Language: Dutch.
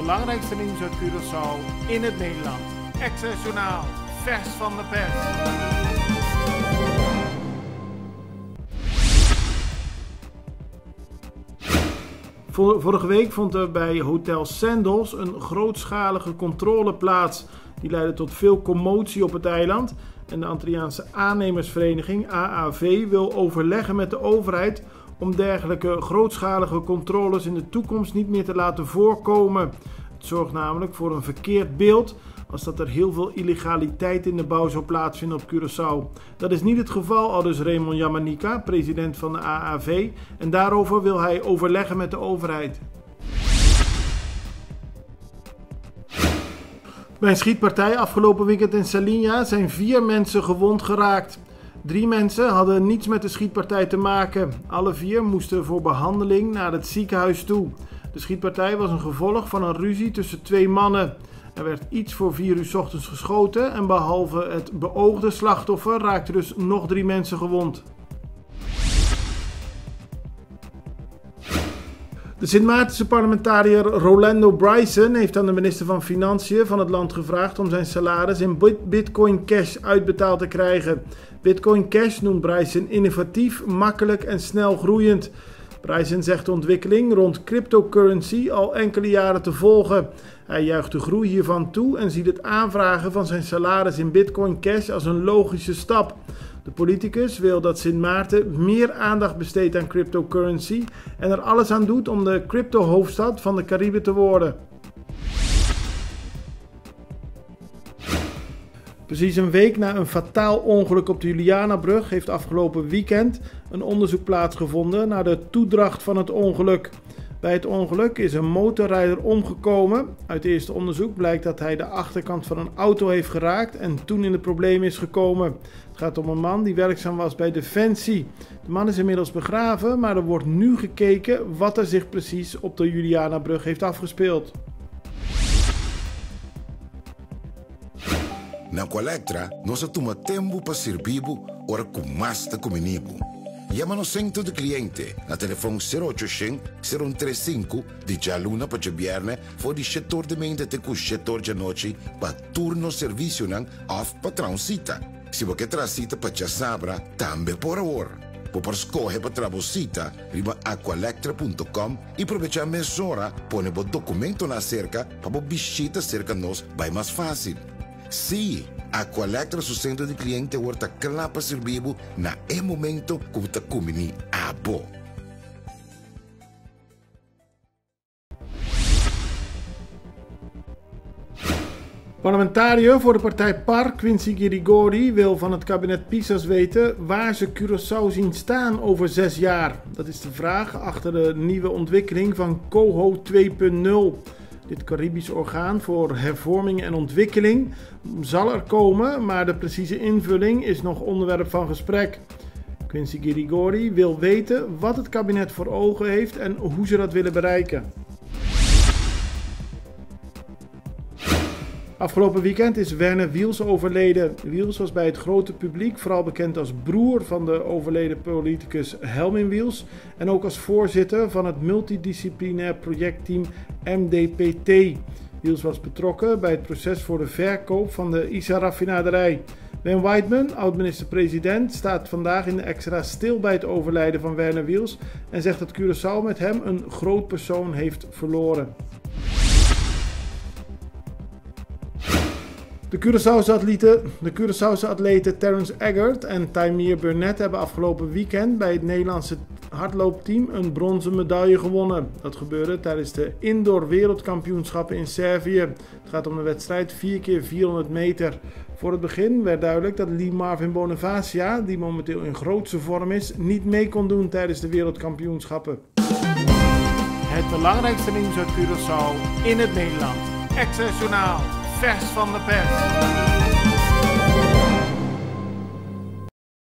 belangrijkste nieuws uit Curaçao in het Nederland. Access Journaal, vers van de pers. Vorige week vond er bij Hotel Sandals een grootschalige controle plaats. Die leidde tot veel commotie op het eiland. En de Antilliaanse aannemersvereniging AAV wil overleggen met de overheid om dergelijke grootschalige controles in de toekomst niet meer te laten voorkomen. Het zorgt namelijk voor een verkeerd beeld als dat er heel veel illegaliteit in de bouw zou plaatsvinden op Curaçao. Dat is niet het geval, aldus Raymond Yamanika, president van de AAV. En daarover wil hij overleggen met de overheid. Bij een schietpartij afgelopen weekend in Salinha zijn 4 mensen gewond geraakt. 3 mensen hadden niets met de schietpartij te maken. Alle 4 moesten voor behandeling naar het ziekenhuis toe. De schietpartij was een gevolg van een ruzie tussen 2 mannen. Er werd iets voor 4 uur 's ochtends geschoten en behalve het beoogde slachtoffer raakten dus nog 3 mensen gewond. De Sint Maartense parlementariër Rolando Bryson heeft aan de minister van Financiën van het land gevraagd om zijn salaris in Bitcoin Cash uitbetaald te krijgen. Bitcoin Cash noemt Bryson innovatief, makkelijk en snel groeiend. Bryson zegt de ontwikkeling rond cryptocurrency al enkele jaren te volgen. Hij juicht de groei hiervan toe en ziet het aanvragen van zijn salaris in Bitcoin Cash als een logische stap. De politicus wil dat Sint Maarten meer aandacht besteedt aan cryptocurrency en er alles aan doet om de crypto-hoofdstad van de Cariben te worden. Precies een week na een fataal ongeluk op de Julianabrug heeft afgelopen weekend een onderzoek plaatsgevonden naar de toedracht van het ongeluk. Bij het ongeluk is een motorrijder omgekomen. Uit eerste onderzoek blijkt dat hij de achterkant van een auto heeft geraakt en toen in de problemen is gekomen. Het gaat om een man die werkzaam was bij Defensie. De man is inmiddels begraven, maar er wordt nu gekeken wat er zich precies op de Julianabrug heeft afgespeeld. Na Colectra, nós toma tempo para servir ora com mais de comunico. Llama-nos centro de cliente na telefone 0800-035 de Jaluna para Jabierne voor die setor de mente te com setor de noite para turno serviço nang of patrãozita. Se você transita para Chasabra, também por hora. Por escolher para trabalhar, riba aqualectra.com e aproveitar a mesura, põe o documento na cerca para visita cerca nós, vai mais fácil. Sim, a Colectra su centro de cliente wordt klaar para servir na momento que você comini abo. Parlementariër voor de partij PAR, Quincy Girigori, wil van het kabinet Pisas weten waar ze Curaçao zien staan over 6 jaar. Dat is de vraag achter de nieuwe ontwikkeling van COHO 2.0. Dit Caribisch orgaan voor hervorming en ontwikkeling zal er komen, maar de precieze invulling is nog onderwerp van gesprek. Quincy Girigori wil weten wat het kabinet voor ogen heeft en hoe ze dat willen bereiken. Afgelopen weekend is Werner Wiels overleden. Wiels was bij het grote publiek vooral bekend als broer van de overleden politicus Helmin Wiels en ook als voorzitter van het multidisciplinair projectteam MDPT. Wiels was betrokken bij het proces voor de verkoop van de ISA-raffinaderij. Ben Weidman, oud-minister-president, staat vandaag in de extra stil bij het overlijden van Werner Wiels en zegt dat Curaçao met hem een groot persoon heeft verloren. De Curaçaose atleten Terence Eggert en Taimir Burnett hebben afgelopen weekend bij het Nederlandse hardloopteam een bronzen medaille gewonnen. Dat gebeurde tijdens de indoor wereldkampioenschappen in Servië. Het gaat om de wedstrijd 4x400 meter. Voor het begin werd duidelijk dat Lee Marvin Bonifacia, die momenteel in grootste vorm is, niet mee kon doen tijdens de wereldkampioenschappen. Het belangrijkste nieuws uit Curaçao in het Nederland. Access Journaal. Vers van de pers.